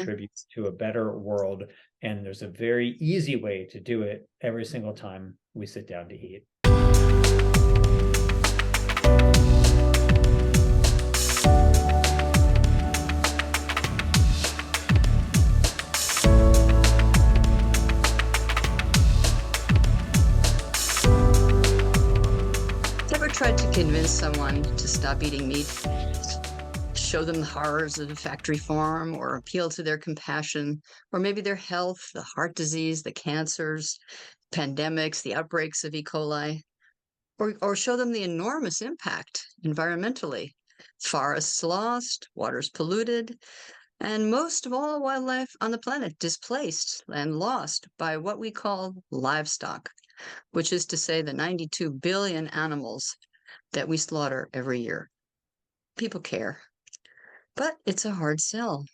contribute to a better world. And there's a very easy way to do it every single time we sit down to eat. Ever tried to convince someone to stop eating meat? Show them the horrors of the factory farm, or appeal to their compassion, or maybe their health, the heart disease, the cancers, pandemics, the outbreaks of E. coli, or show them the enormous impact environmentally. Forests lost, waters polluted, and most of all, wildlife on the planet displaced and lost by what we call livestock, which is to say the 92 billion animals that we slaughter every year. People care, but it's a hard sell.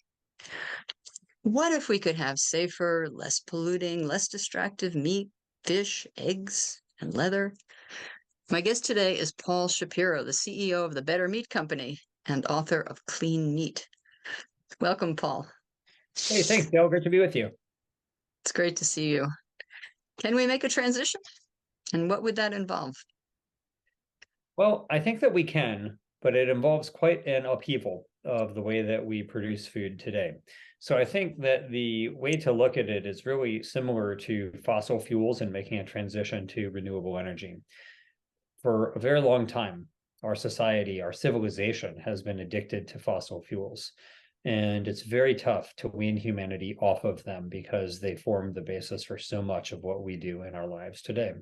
What if we could have safer, less polluting, less distractive meat, fish, eggs, and leather? My guest today is Paul Shapiro, the CEO of the Better Meat Company and author of Clean Meat. Welcome, Paul. Hey, thanks, Dale. Great to be with you. It's great to see you. Can we make a transition? And what would that involve? Well, I think that we can, but it involves quite an upheaval of the way that we produce food today. So I think that the way to look at it is really similar to fossil fuels and making a transition to renewable energy. For a very long time, our society, our civilization has been addicted to fossil fuels. And it's very tough to wean humanity off of them because they form the basis for so much of what we do in our lives today.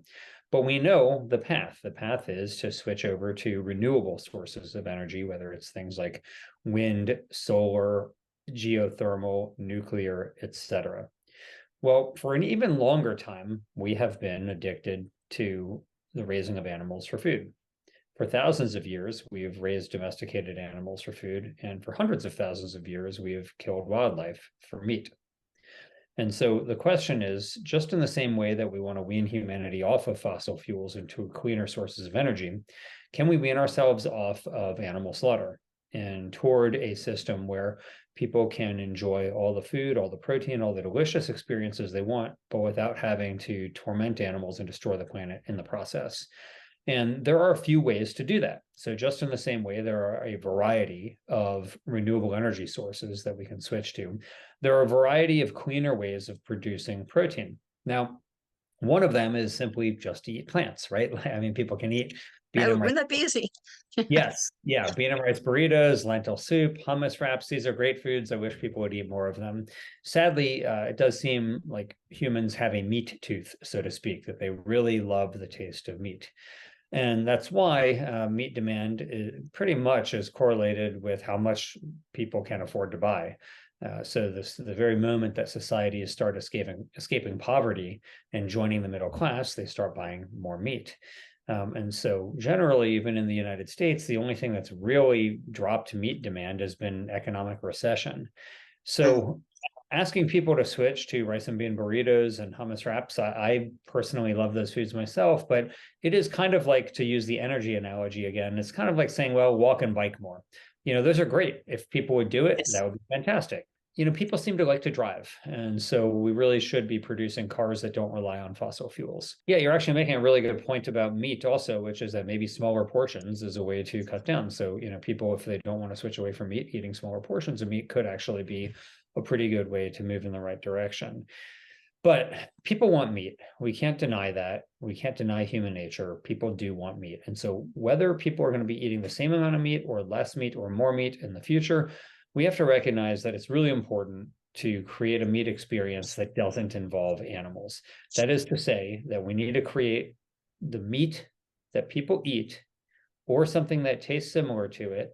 But we know the path. The path is to switch over to renewable sources of energy, whether it's things like wind, solar, geothermal, nuclear, etc. Well, for an even longer time, we have been addicted to the raising of animals for food. For thousands of years, we have raised domesticated animals for food, and for hundreds of thousands of years, we have killed wildlife for meat. And so the question is, just in the same way that we want to wean humanity off of fossil fuels into cleaner sources of energy, can we wean ourselves off of animal slaughter and toward a system where people can enjoy all the food, all the protein, all the delicious experiences they want, but without having to torment animals and destroy the planet in the process? And there are a few ways to do that. So just in the same way, there are a variety of renewable energy sources that we can switch to. There are a variety of cleaner ways of producing protein. Now, one of them is simply just to eat plants, right? I mean, people can eat Wouldn't that be easy? Yes. Yeah. Bean and rice burritos, lentil soup, hummus wraps. These are great foods. I wish people would eat more of them. Sadly, it does seem like humans have a meat tooth, so to speak, that they really love the taste of meat. And that's why meat demand pretty much is correlated with how much people can afford to buy. So the very moment that society is start escaping poverty and joining the middle class, they start buying more meat. And so generally, even in the United States, the only thing that's really dropped meat demand has been economic recession. So asking people to switch to rice and bean burritos and hummus wraps, I personally love those foods myself, but it is kind of like, to use the energy analogy again, it's kind of like saying, well, walk and bike more. Those are great. If people would do it, that would be fantastic. People seem to like to drive. And so we really should be producing cars that don't rely on fossil fuels. Yeah, you're actually making a really good point about meat also, which is that maybe smaller portions is a way to cut down. So, people, if they don't want to switch away from meat, eating smaller portions of meat could actually be a pretty good way to move in the right direction. But people want meat. We can't deny that. We can't deny human nature. People do want meat. And so whether people are going to be eating the same amount of meat or less meat or more meat in the future, we have to recognize that it's really important to create a meat experience that doesn't involve animals. That is to say that we need to create the meat that people eat, or something that tastes similar to it,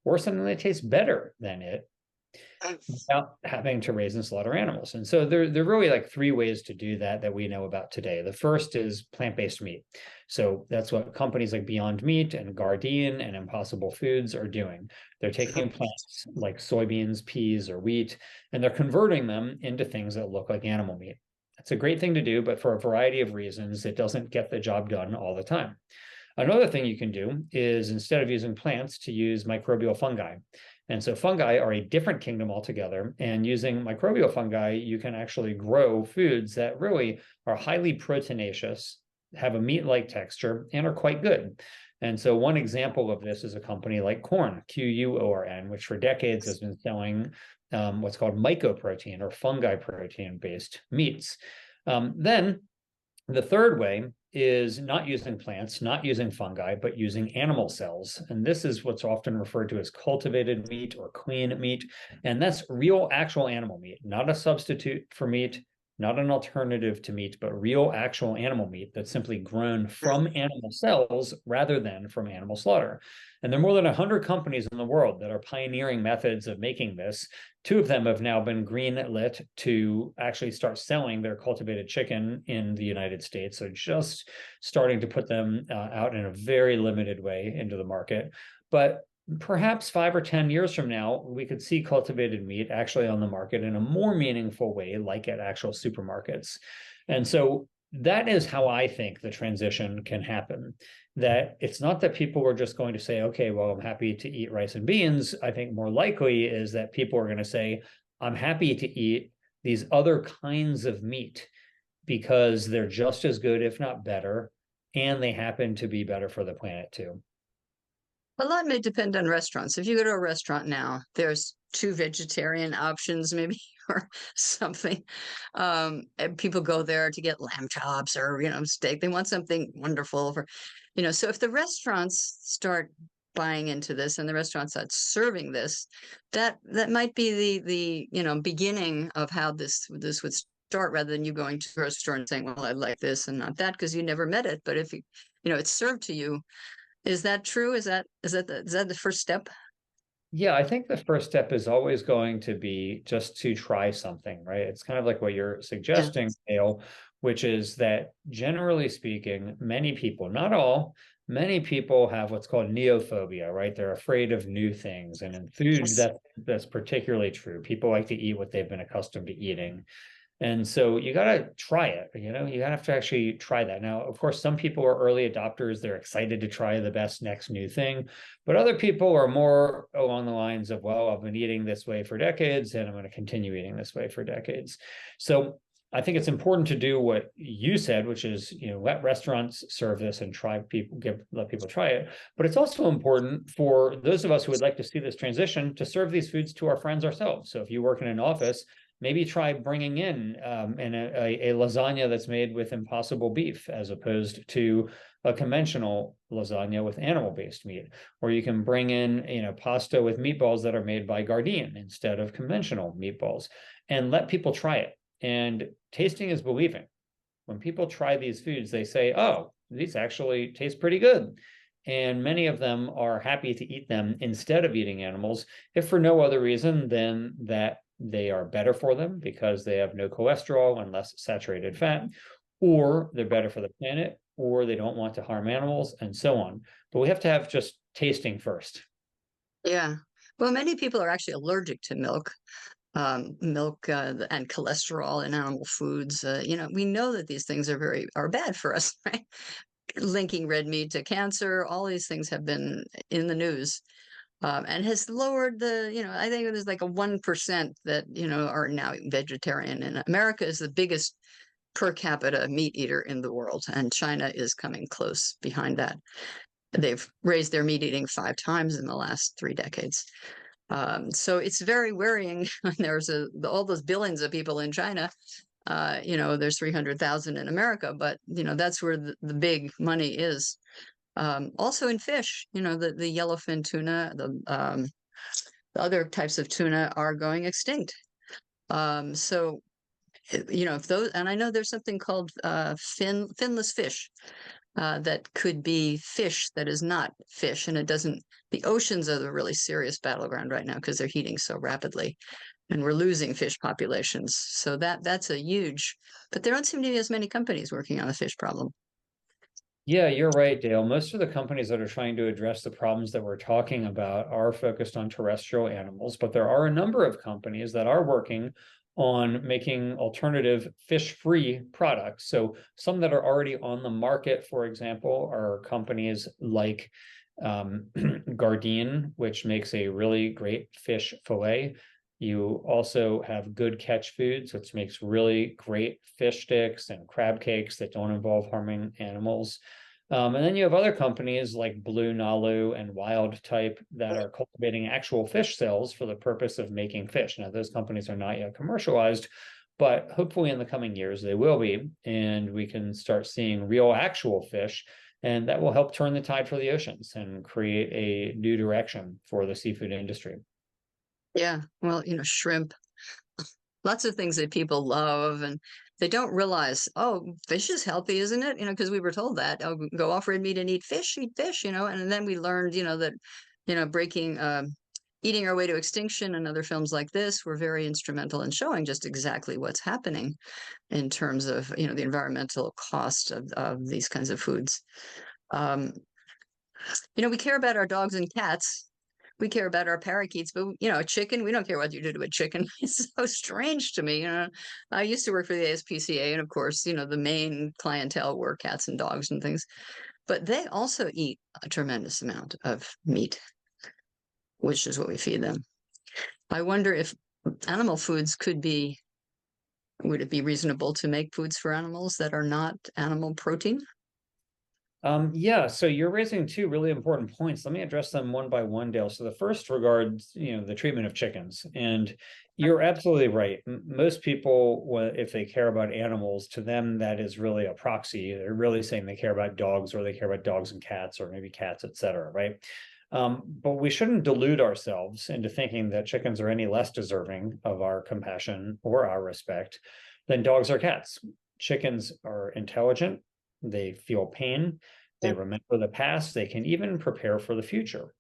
or something that tastes better than it, without having to raise and slaughter animals. And so there are really like three ways to do that we know about today. The first is plant-based meat. So that's what companies like Beyond Meat and Gardein and Impossible Foods are doing. They're taking plants like soybeans, peas, or wheat, and they're converting them into things that look like animal meat. It's a great thing to do, but for a variety of reasons, it doesn't get the job done all the time. Another thing you can do is, instead of using plants, to use microbial fungi. And so fungi are a different kingdom altogether. And using microbial fungi, you can actually grow foods that really are highly proteinaceous, have a meat-like texture, and are quite good. And so one example of this is a company like Quorn, Quorn, which for decades has been selling what's called mycoprotein or fungi protein-based meats. Then the third way is not using plants, not using fungi, but using animal cells. And this is what's often referred to as cultivated meat or clean meat. And that's real, actual animal meat, not a substitute for meat, not an alternative to meat, but real, actual animal meat that's simply grown from animal cells rather than from animal slaughter. And there are more than 100 companies in the world that are pioneering methods of making this. 2 of them have now been green lit to actually start selling their cultivated chicken in the United States. So just starting to put them out in a very limited way into the market. But perhaps 5 or 10 years from now, we could see cultivated meat actually on the market in a more meaningful way, like at actual supermarkets. And so that is how I think the transition can happen. That it's not that people are just going to say, okay, well, I'm happy to eat rice and beans. I think more likely is that people are going to say, I'm happy to eat these other kinds of meat because they're just as good, if not better, and they happen to be better for the planet too. A lot may depend on restaurants. If you go to a restaurant now, there's 2 vegetarian options, maybe, or something. And people go there to get lamb chops or, steak. They want something wonderful for, so if the restaurants start buying into this and the restaurants start serving this, that might be the beginning of how this would start, rather than you going to a restaurant and saying, well, I like this and not that, because you never met it. But if it's served to you, is that true? Is that the first step? Yeah, I think the first step is always going to be just to try something, right? It's kind of like what you're Yeah. suggesting, Dale, which is that generally speaking, many people, not all, many people have what's called neophobia, right? They're afraid of new things. And in food, Yes. that's particularly true. People like to eat what they've been accustomed to eating. And so you got to try it, you have to actually try that. Now, of course, some people are early adopters. They're excited to try the best next new thing. But other people are more along the lines of, well, I've been eating this way for decades and I'm going to continue eating this way for decades. So I think it's important to do what you said, which is, let restaurants serve this and let people try it. But it's also important for those of us who would like to see this transition to serve these foods to our friends ourselves. So if you work in an office, maybe try bringing in a lasagna that's made with impossible beef as opposed to a conventional lasagna with animal-based meat. Or you can bring in, pasta with meatballs that are made by Gardein instead of conventional meatballs, and let people try it. And tasting is believing. When people try these foods, they say, oh, these actually taste pretty good. And many of them are happy to eat them instead of eating animals, if for no other reason than that they are better for them because they have no cholesterol and less saturated fat, or they're better for the planet, or they don't want to harm animals, and so on. But we have to have just tasting first. Yeah. Well, many people are actually allergic to milk, and cholesterol in animal foods. We know that these things are bad for us, right? Linking red meat to cancer, all these things have been in the news. And has lowered I think there's like a 1% that, are now vegetarian. And America is the biggest per capita meat eater in the world, and China is coming close behind that. They've raised their meat eating 5 times in the last 3 decades. So it's very worrying when there's all those billions of people in China. There's 300,000 in America, but that's where the big money is. Also in fish, the yellowfin tuna, the other types of tuna are going extinct. So, if those, and I know there's something called finless fish that could be fish that is not fish, and it doesn't. The oceans are the really serious battleground right now because they're heating so rapidly, and we're losing fish populations. So that's a huge. But there don't seem to be as many companies working on the fish problem. Yeah, you're right, Dale. Most of the companies that are trying to address the problems that we're talking about are focused on terrestrial animals, but there are a number of companies that are working on making alternative fish-free products. So some that are already on the market, for example, are companies like Gardein, which makes a really great fish fillet. You also have Good Catch Foods, which makes really great fish sticks and crab cakes that don't involve harming animals. And then you have other companies like Blue Nalu and Wild Type that are cultivating actual fish cells for the purpose of making fish. Now, those companies are not yet commercialized, but hopefully in the coming years they will be, and we can start seeing real actual fish, and that will help turn the tide for the oceans and create a new direction for the seafood industry. Yeah, well, shrimp, lots of things that people love, and they don't realize, oh, fish is healthy, isn't it? Because we were told that, oh, go off red meat and eat fish, and then we learned, that, breaking, eating our way to extinction and other films like this were very instrumental in showing just exactly what's happening in terms of, the environmental cost of these kinds of foods. Um, we care about our dogs and cats. We care about our parakeets, but a chicken, we don't care what you do to a chicken. It's so strange to me. I used to work for the ASPCA, and of course, the main clientele were cats and dogs and things, but they also eat a tremendous amount of meat, which is what we feed them. I wonder if animal foods would it be reasonable to make foods for animals that are not animal protein? Yeah, so you're raising two really important points. Let me address them one by one, Dale. So the first regards, the treatment of chickens, and you're absolutely right. Most people, if they care about animals, to them that is really a proxy. They're really saying they care about dogs, or they care about dogs and cats, or maybe cats, et cetera, right? But we shouldn't delude ourselves into thinking that chickens are any less deserving of our compassion or our respect than dogs or cats. Chickens are intelligent. They feel pain. They remember the past. They can even prepare for the future.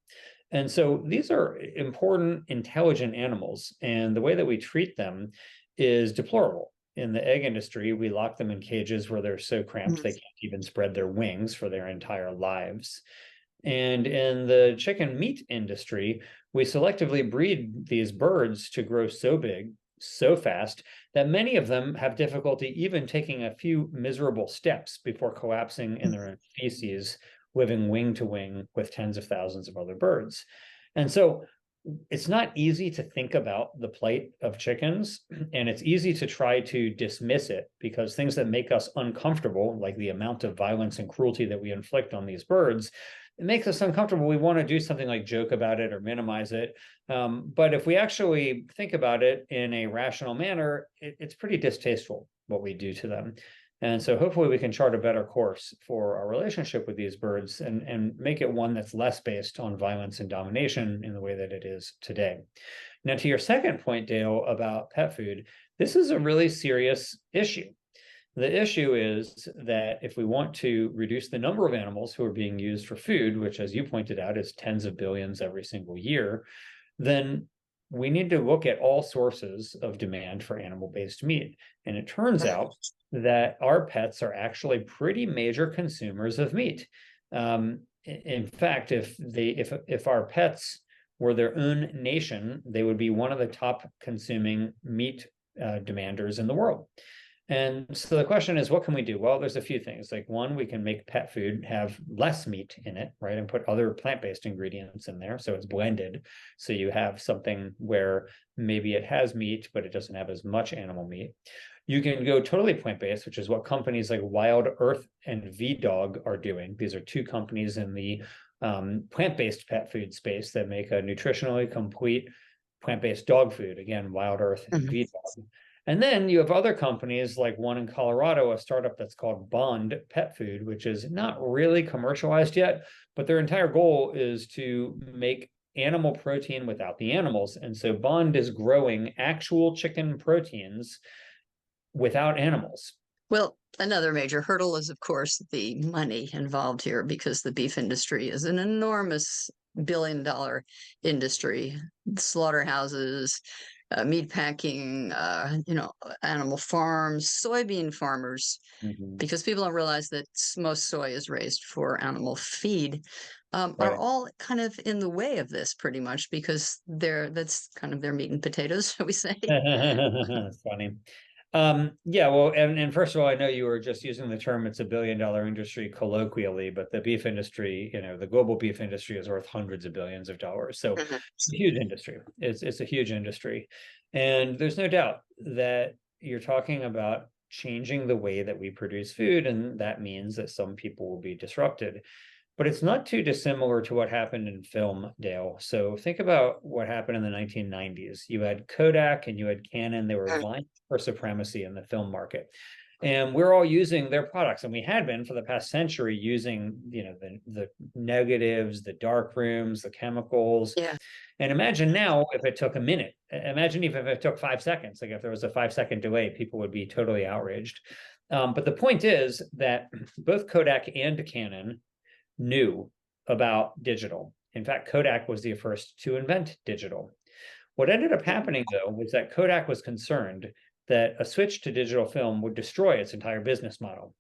And so these are important, intelligent animals. And the way that we treat them is deplorable. In the egg industry, we lock them in cages where they're so cramped they can't even spread their wings for their entire lives. And in the chicken meat industry, we selectively breed these birds to grow so big, so fast, that many of them have difficulty even taking a few miserable steps before collapsing in their own feces, living wing to wing with tens of thousands of other birds. And so it's not easy to think about the plight of chickens, and it's easy to try to dismiss it because things that make us uncomfortable, like the amount of violence and cruelty that we inflict on these birds, it makes us uncomfortable. We want to do something like joke about it or minimize it. But if we actually think about it in a rational manner, it's pretty distasteful what we do to them. And so hopefully we can chart a better course for our relationship with these birds and make it one that's less based on violence and domination in the way that it is today. Now, to your second point, Dale, about pet food, this is a really serious issue. The issue is that if we want to reduce the number of animals who are being used for food, which, as you pointed out, is tens of billions every single year, then we need to look at all sources of demand for animal-based meat. And it turns out that our pets are actually pretty major consumers of meat. In fact, if our pets were their own nation, they would be one of the top consuming meat demanders in the world. And so the question is, what can we do? Well, there's a few things. Like one, we can make pet food have less meat in it, right? And put other plant-based ingredients in there. So it's blended. So you have something where maybe it has meat, but it doesn't have as much animal meat. You can go totally plant-based, which is what companies like Wild Earth and VDog are doing. These are two companies in the plant-based pet food space that make a nutritionally complete plant-based dog food. Again, Wild Earth and VDog. And then you have other companies like one in Colorado, a startup that's called Bond Pet Food, which is not really commercialized yet, but their entire goal is to make animal protein without the animals. And so Bond is growing actual chicken proteins without animals. Well, another major hurdle is, of course, the money involved here because the beef industry is an enormous billion-dollar industry. Slaughterhouses, meat packing, animal farms, soybean farmers, because people don't realize that most soy is raised for animal feed, are all kind of in the way of this pretty much because that's kind of their meat and potatoes, shall we say. That's funny. Yeah, well, and first of all, I know you were just using the term "it's a billion-dollar industry" colloquially, but the beef industry, the global beef industry is worth hundreds of billions of dollars. So Mhm. it's a huge industry. It's a huge industry, and there's no doubt that you're talking about changing the way that we produce food, and that means that some people will be disrupted. But it's not too dissimilar to what happened in film, Dale. So think about what happened in the 1990s. You had Kodak and you had Canon. They were Mm. vying for supremacy in the film market. And we're all using their products, and we had been for the past century using, the negatives, the dark rooms, the chemicals. Yeah. And imagine now if it took a minute. Imagine if it took 5 seconds. Like if there was a 5 second delay, people would be totally outraged. But the point is that both Kodak and Canon knew about digital. In fact, Kodak was the first to invent digital. What ended up happening, though, was that Kodak was concerned that a switch to digital film would destroy its entire business model,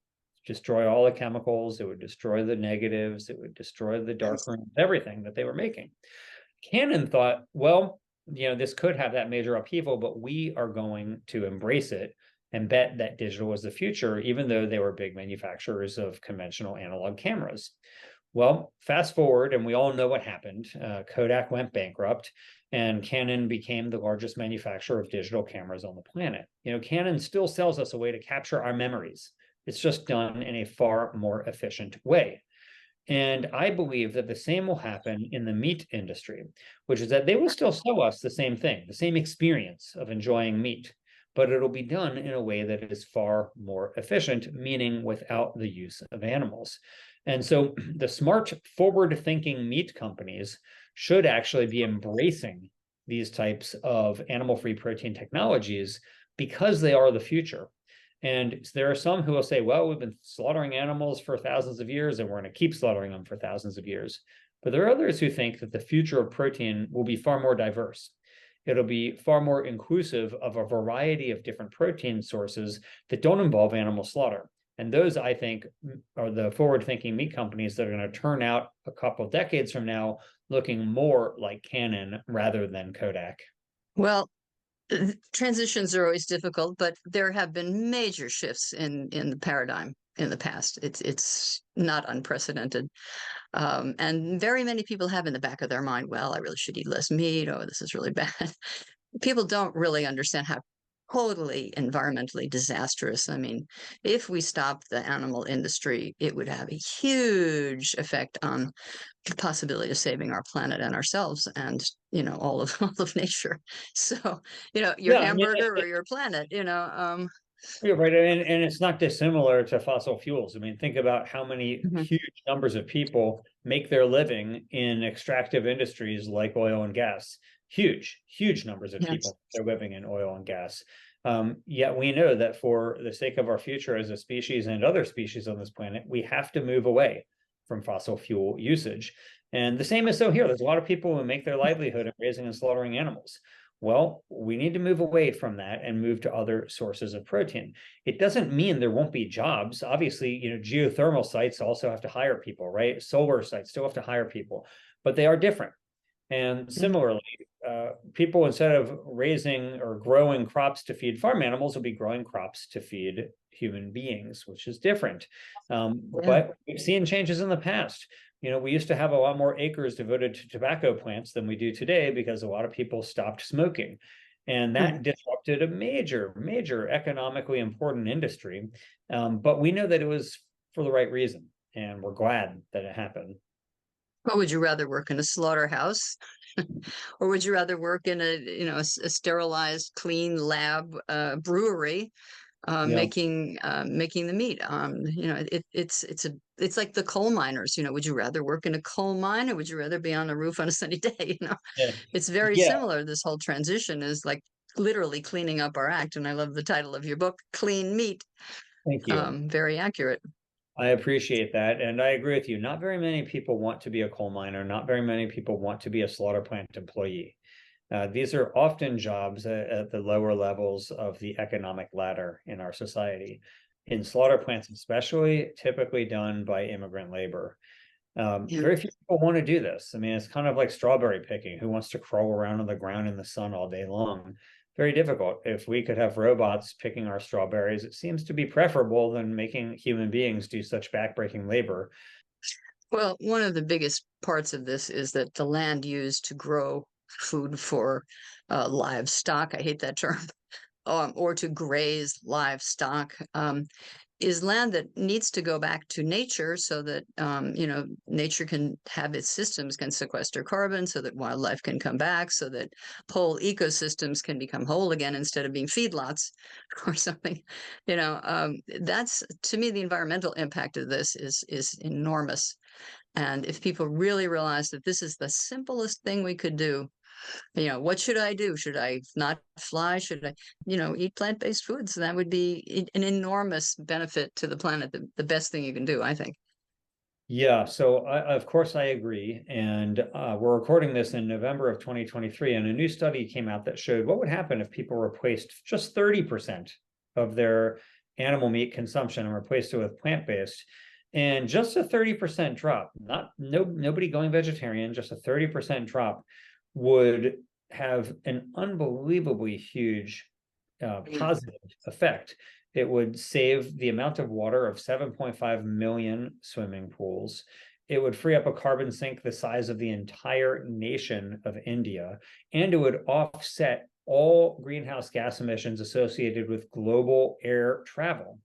destroy all the chemicals, it would destroy the negatives, it would destroy the darkroom, everything that they were making. Canon thought, well, this could have that major upheaval, but we are going to embrace it and bet that digital was the future, even though they were big manufacturers of conventional analog cameras. Well, fast forward, and we all know what happened. Kodak went bankrupt, and Canon became the largest manufacturer of digital cameras on the planet. Canon still sells us a way to capture our memories. It's just done in a far more efficient way. And I believe that the same will happen in the meat industry, which is that they will still sell us the same thing, the same experience of enjoying meat, but it'll be done in a way that is far more efficient, meaning without the use of animals. And so the smart, forward-thinking meat companies should actually be embracing these types of animal-free protein technologies because they are the future. And there are some who will say, well, we've been slaughtering animals for thousands of years and we're going to keep slaughtering them for thousands of years. But there are others who think that the future of protein will be far more diverse. It'll be far more inclusive of a variety of different protein sources that don't involve animal slaughter. And those, I think, are the forward-thinking meat companies that are going to turn out a couple of decades from now looking more like Canon rather than Kodak. Well, transitions are always difficult, but there have been major shifts in the paradigm in the past. It's not unprecedented, and very many people have in the back of their mind, well, I really should eat less meat. Oh, this is really bad. People don't really understand how totally environmentally disastrous. I mean, if we stopped the animal industry, it would have a huge effect on the possibility of saving our planet and ourselves and all of all of nature. So your Yeah, I mean, hamburger or your planet, you're right, and it's not dissimilar to fossil fuels. I mean, think about how many mhm, huge numbers of people make their living in extractive industries like oil and gas. Huge, huge numbers of yes. people are living in oil and gas. Yet we know that for the sake of our future as a species and other species on this planet, we have to move away from fossil fuel usage. And the same is so here. There's a lot of people who make their livelihood in raising and slaughtering animals. Well, we need to move away from that and move to other sources of protein. It doesn't mean there won't be jobs. Obviously, geothermal sites also have to hire people, right? Solar sites still have to hire people, but they are different. And Mm, similarly, people, instead of raising or growing crops to feed farm animals, will be growing crops to feed human beings, which is different. yeah. But we've seen changes in the past. We used to have a lot more acres devoted to tobacco plants than we do today because a lot of people stopped smoking. And Mhm. that disrupted a major, major economically important industry. But we know that it was for the right reason. And we're glad that it happened. What would you rather work in a slaughterhouse, or would you rather work in a sterilized, clean lab brewery Yeah. making the meat? It's like the coal miners. Would you rather work in a coal mine or would you rather be on a roof on a sunny day? Yeah. It's very Yeah. similar. This whole transition is like literally cleaning up our act. And I love the title of your book, Clean Meat. Thank you. Very accurate. I appreciate that. And I agree with you. Not very many people want to be a coal miner. Not very many people want to be a slaughter plant employee. These are often jobs at the lower levels of the economic ladder in our society. In slaughter plants, especially, typically done by immigrant labor. Yeah. Very few people want to do this. I mean, it's kind of like strawberry picking. Who wants to crawl around on the ground in the sun all day long? very difficult. If we could have robots picking our strawberries, it seems to be preferable than making human beings do such backbreaking labor. Well, one of the biggest parts of this is that the land used to grow food for livestock, I hate that term, or to graze livestock, is land that needs to go back to nature so that nature can have its systems, can sequester carbon, so that wildlife can come back, so that whole ecosystems can become whole again instead of being feedlots or something. That's, to me, the environmental impact of this is enormous. And if people really realize that this is the simplest thing we could do, what should I do? Should I not fly? Should I, eat plant-based foods? That would be an enormous benefit to the planet. The best thing you can do, I think. Yeah, so of course I agree. And we're recording this in November of 2023, and a new study came out that showed what would happen if people replaced just 30% of their animal meat consumption and replaced it with plant-based. And just a 30% drop, nobody going vegetarian, just a 30% drop would have an unbelievably huge positive effect. It would save the amount of water of 7.5 million swimming pools. It would free up a carbon sink the size of the entire nation of India, and it would offset all greenhouse gas emissions associated with global air travel.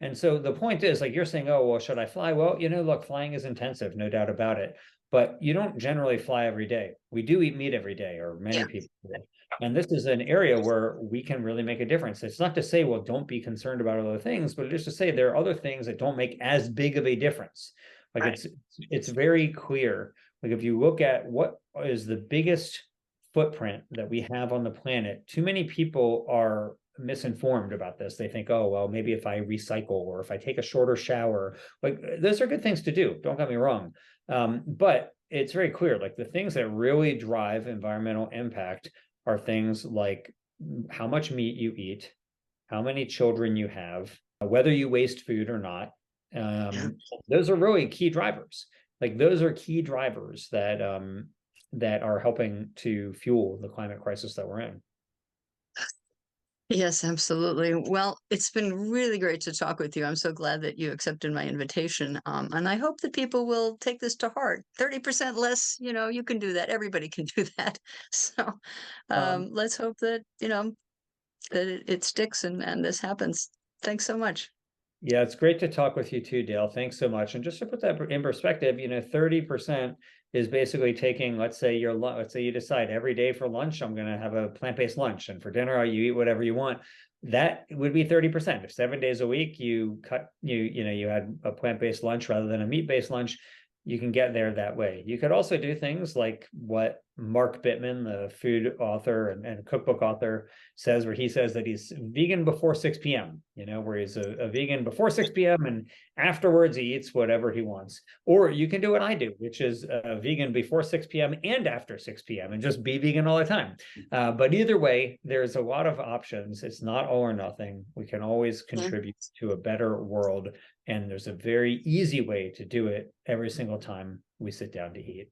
And so the point is, like you're saying, oh, well, should I fly? Well, look, flying is intensive, no doubt about it. But you don't generally fly every day. We do eat meat every day, or many people do. And this is an area where we can really make a difference. It's not to say, well, don't be concerned about other things, but just to say there are other things that don't make as big of a difference. Like it's very clear. Like if you look at what is the biggest footprint that we have on the planet, too many people are misinformed about this. They think, oh, well, maybe if I recycle or if I take a shorter shower, like those are good things to do. Don't get me wrong. But it's very clear, like the things that really drive environmental impact are things like how much meat you eat, how many children you have, whether you waste food or not. Those are really key drivers. Like those are key drivers that are helping to fuel the climate crisis that we're in. Yes, absolutely. Well, it's been really great to talk with you. I'm so glad that you accepted my invitation. And I hope that people will take this to heart. 30% less, you can do that. Everybody can do that. So let's hope that, that it sticks and this happens. Thanks so much. Yeah, it's great to talk with you too, Dale. Thanks so much. And just to put that in perspective, 30% is basically taking, let's say you decide every day for lunch, I'm going to have a plant-based lunch, and for dinner, you eat whatever you want. That would be 30%. If 7 days a week you had a plant-based lunch rather than a meat-based lunch, you can get there that way. You could also do things like what Mark Bittman, the food author and cookbook author, says, where he says that he's vegan before 6 p.m., where he's a vegan before 6 p.m. and afterwards he eats whatever he wants. Or you can do what I do, which is vegan before 6 p.m. and after 6 p.m. and just be vegan all the time. But either way, there's a lot of options. It's not all or nothing. We can always contribute to a better world. And there's a very easy way to do it every single time we sit down to eat.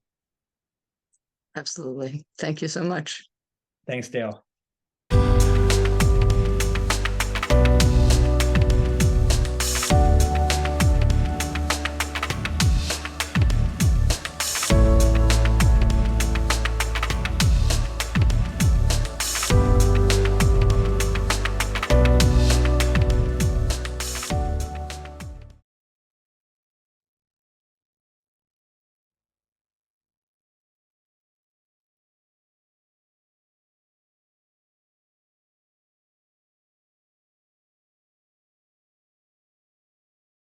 Absolutely. Thank you so much. Thanks, Dale.